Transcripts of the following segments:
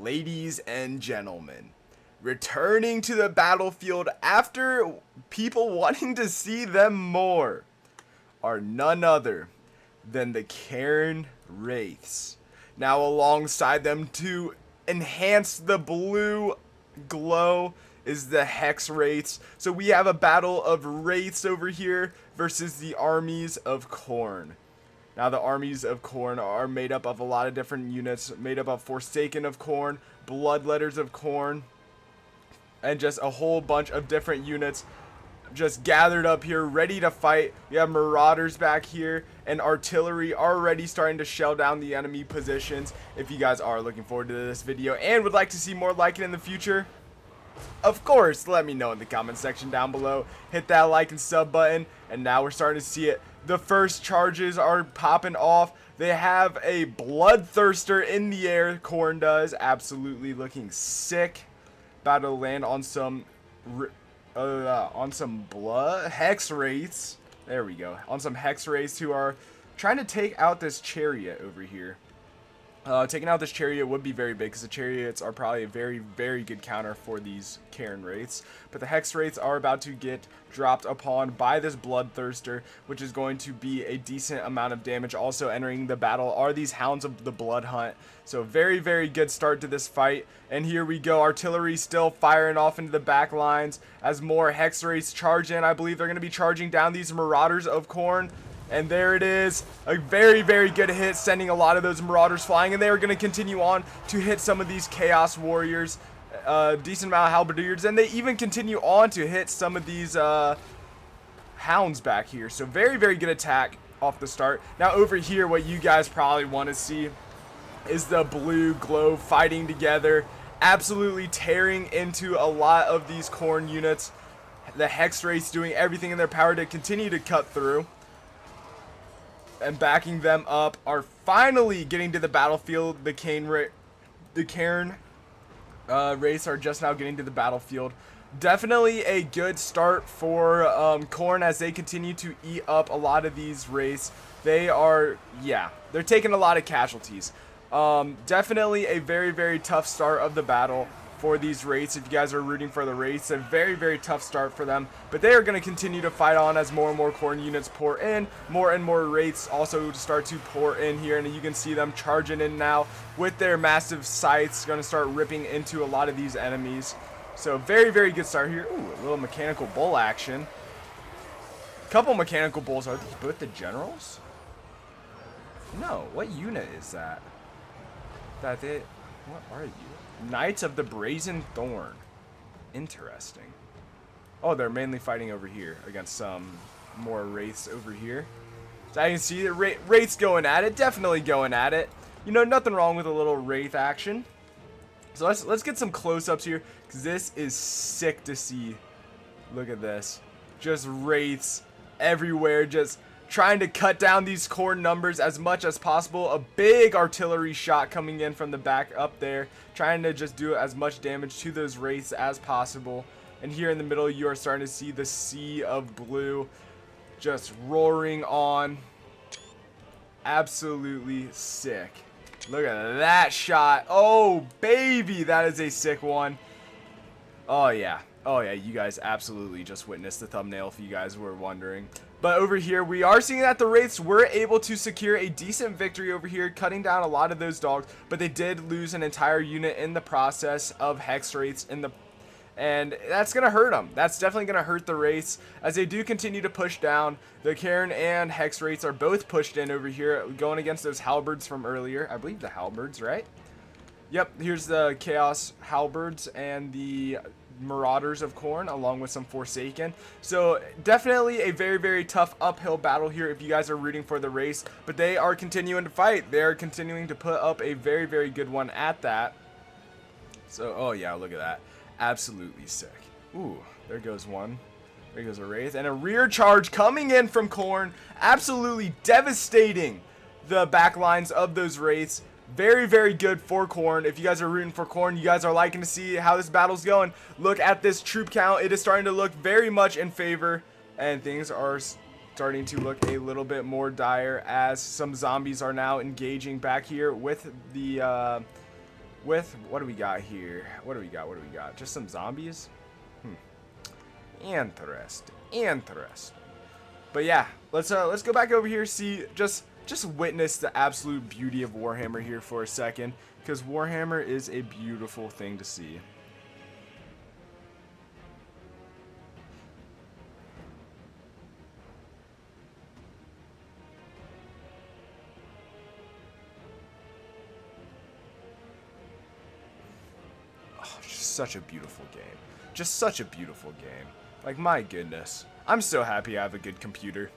Ladies and gentlemen, returning to the battlefield after people wanting to see them more are none other than the Khorne Wraiths. Now alongside them to enhance the blue glow is the Hex Wraiths. So we have a battle of Wraiths over here versus the armies of Khorne. Now the armies of Khorne are made up of a lot of different units, made up of Forsaken of Khorne, Bloodletters of Khorne, and just a whole bunch of different units just gathered up here ready to fight. We have Marauders back here and artillery already starting to shell down the enemy positions. If you guys are looking forward to this video and would like to see more like it in the future, of course, let me know in the comment section down below. Hit that like and sub button. And now we're starting to see it. The first charges are popping off. They have a Bloodthirster in the air. Khorne does. Absolutely looking sick. About to land on some blood Hex Wraiths. There we go. On some Hex Wraiths who are trying to take out this chariot over here. Taking out this chariot would be very big because the chariots are probably a very, very good counter for these Khorne Wraiths. But the Hex Wraiths are about to get dropped upon by this Bloodthirster, which is going to be a decent amount of damage. Also entering the battle are these Hounds of the Blood Hunt. So very, very good start to this fight. And here we go. Artillery still firing off into the back lines as more Hex Wraiths charge in. I believe they're going to be charging down these Marauders of Khorne. And there it is, a very, very good hit, sending a lot of those Marauders flying. And they are going to continue on to hit some of these Chaos Warriors, decent amount of Halberdiers. And they even continue on to hit some of these Hounds back here. So very, very good attack off the start. Now over here, what you guys probably want to see is the blue glow fighting together. Absolutely tearing into a lot of these Khorne units. The Hex Wraiths doing everything in their power to continue to cut through. And backing them up are finally getting to the battlefield. The Khorne Wraiths are just now getting to the battlefield. Definitely a good start for Khorne as they continue to eat up a lot of these Wraiths. They are, yeah, they're taking a lot of casualties. Definitely a very, very tough start of the battle for these Wraiths. If you guys are rooting for the Wraiths, a very, very tough start for them. But they are going to continue to fight on as more and more Khorne units pour in. More and more Wraiths also start to pour in here. And you can see them charging in now with their massive scythes. Going to start ripping into a lot of these enemies. So very, very good start here. Ooh, a little mechanical bull action. Couple mechanical bulls. Are these both the generals? No. What unit is that? What are you? Knights of the Brazen Thorn. Interesting. Oh, they're mainly fighting over here against some more Wraiths over here. So I can see the Wraiths going at it. Definitely going at it. You know, nothing wrong with a little Wraith action. So let's get some close-ups here, because this is sick to see. Look at this. Just Wraiths everywhere, just trying to cut down these Khorne numbers as much as possible. A big artillery shot coming in from the back up there, trying to just do as much damage to those Wraiths as possible. And here in the middle, you are starting to see the sea of blue just roaring on. Absolutely sick. Look at that shot. Oh, baby, that is a sick one. Oh, yeah. Oh, yeah, you guys absolutely just witnessed the thumbnail if you guys were wondering. But over here, we are seeing that the Wraiths were able to secure a decent victory over here, cutting down a lot of those dogs. But they did lose an entire unit in the process of Hex Wraiths and that's going to hurt them. That's definitely going to hurt the Wraiths as they do continue to push down. The Khorne and Hex Wraiths are both pushed in over here, going against those Halberds from earlier. I believe the Halberds, right? Yep, here's the Chaos Halberds and the Marauders of Khorne, along with some Forsaken. So definitely a very, very tough uphill battle here if you guys are rooting for the Wraiths, but they are continuing to fight. They are continuing to put up a very, very good one at that. So, oh yeah, look at that. Absolutely sick. Ooh, there goes one. There goes a Wraith. And a rear charge coming in from Khorne, absolutely devastating the back lines of those Wraiths. Very, very good for Khorne. If you guys are rooting for Khorne, you guys are liking to see how this battle's going. Look at this troop count. It is starting to look very much in favor. And things are starting to look a little bit more dire as some zombies are now engaging back here with the with, what do we got here? What do we got? Just some zombies? Interesting. But yeah, let's go back over here, see, just witness the absolute beauty of Warhammer here for a second, because Warhammer is a beautiful thing to see. Oh, just such a beautiful game. Just such a beautiful game. Like, my goodness. I'm so happy I have a good computer.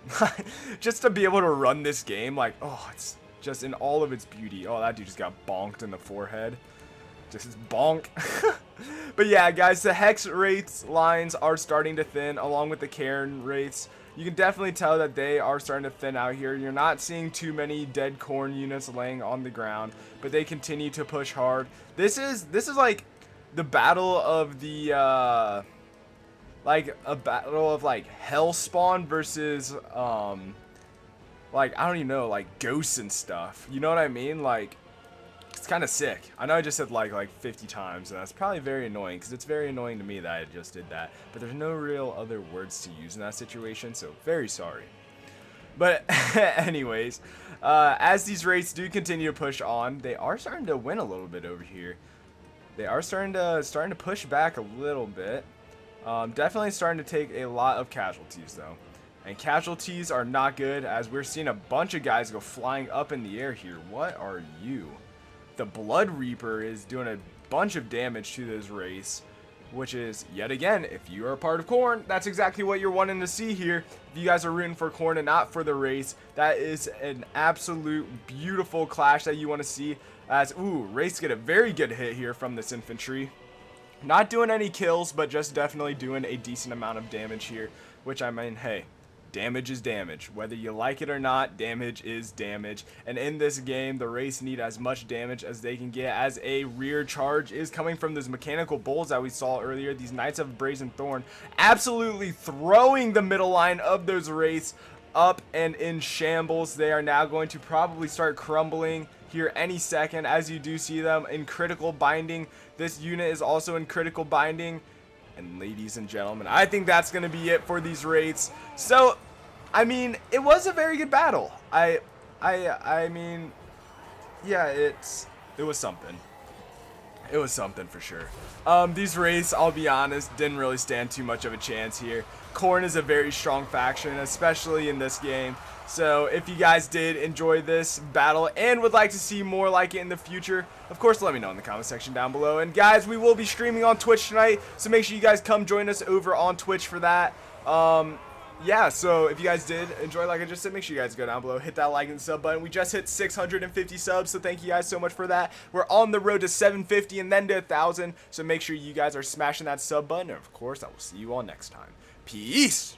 Just to be able to run this game, like, oh, it's just in all of its beauty. Oh, that dude just got bonked in the forehead. Just bonk. But yeah, guys, the Hex Wraiths lines are starting to thin, along with the Khorne Wraiths. You can definitely tell that they are starting to thin out here. You're not seeing too many dead Khorne units laying on the ground, but they continue to push hard. This is like the battle of the like a battle of like Hellspawn versus like, I don't even know, like ghosts and stuff. You know what I mean? Like, it's kind of sick. I know I just said like 50 times, and that's probably very annoying, because it's very annoying to me that I just did that. But there's no real other words to use in that situation, so very sorry. But anyways, as these Wraiths do continue to push on, they are starting to win a little bit over here. They are starting to push back a little bit. Definitely starting to take a lot of casualties, though. And casualties are not good, as we're seeing a bunch of guys go flying up in the air here. What are you? The Blood Reaper is doing a bunch of damage to those Wraiths, which is, yet again, if you are a part of Khorne, that's exactly what you're wanting to see here. If you guys are rooting for Khorne and not for the Wraiths, that is an absolute beautiful clash that you want to see. As, ooh, Wraiths get a very good hit here from this infantry. Not doing any kills, but just definitely doing a decent amount of damage here, which, I mean, hey, damage is damage. Whether you like it or not, damage is damage. And in this game, the Wraiths need as much damage as they can get, as a rear charge is coming from those mechanical bulls that we saw earlier. These Knights of Brazen Thorn absolutely throwing the middle line of those Wraiths up and in shambles. They are now going to probably start crumbling here any second, as you do see them in critical binding. This unit is also in critical binding. And ladies and gentlemen, I think that's going to be it for these Wraiths. So, I mean, it was a very good battle. I mean, yeah, it was something. It was something for sure. These Wraiths, I'll be honest, didn't really stand too much of a chance here. Khorne is a very strong faction, especially in this game. So if you guys did enjoy this battle and would like to see more like it in the future, of course, let me know in the comment section down below. And guys, we will be streaming on Twitch tonight, so make sure you guys come join us over on Twitch for that. Yeah, so if you guys did enjoy, like I just said, make sure you guys go down below, hit that like and sub button. We just hit 650 subs, so thank you guys so much for that. We're on the road to 750 and then to 1,000, so make sure you guys are smashing that sub button. And of course, I will see you all next time. Peace!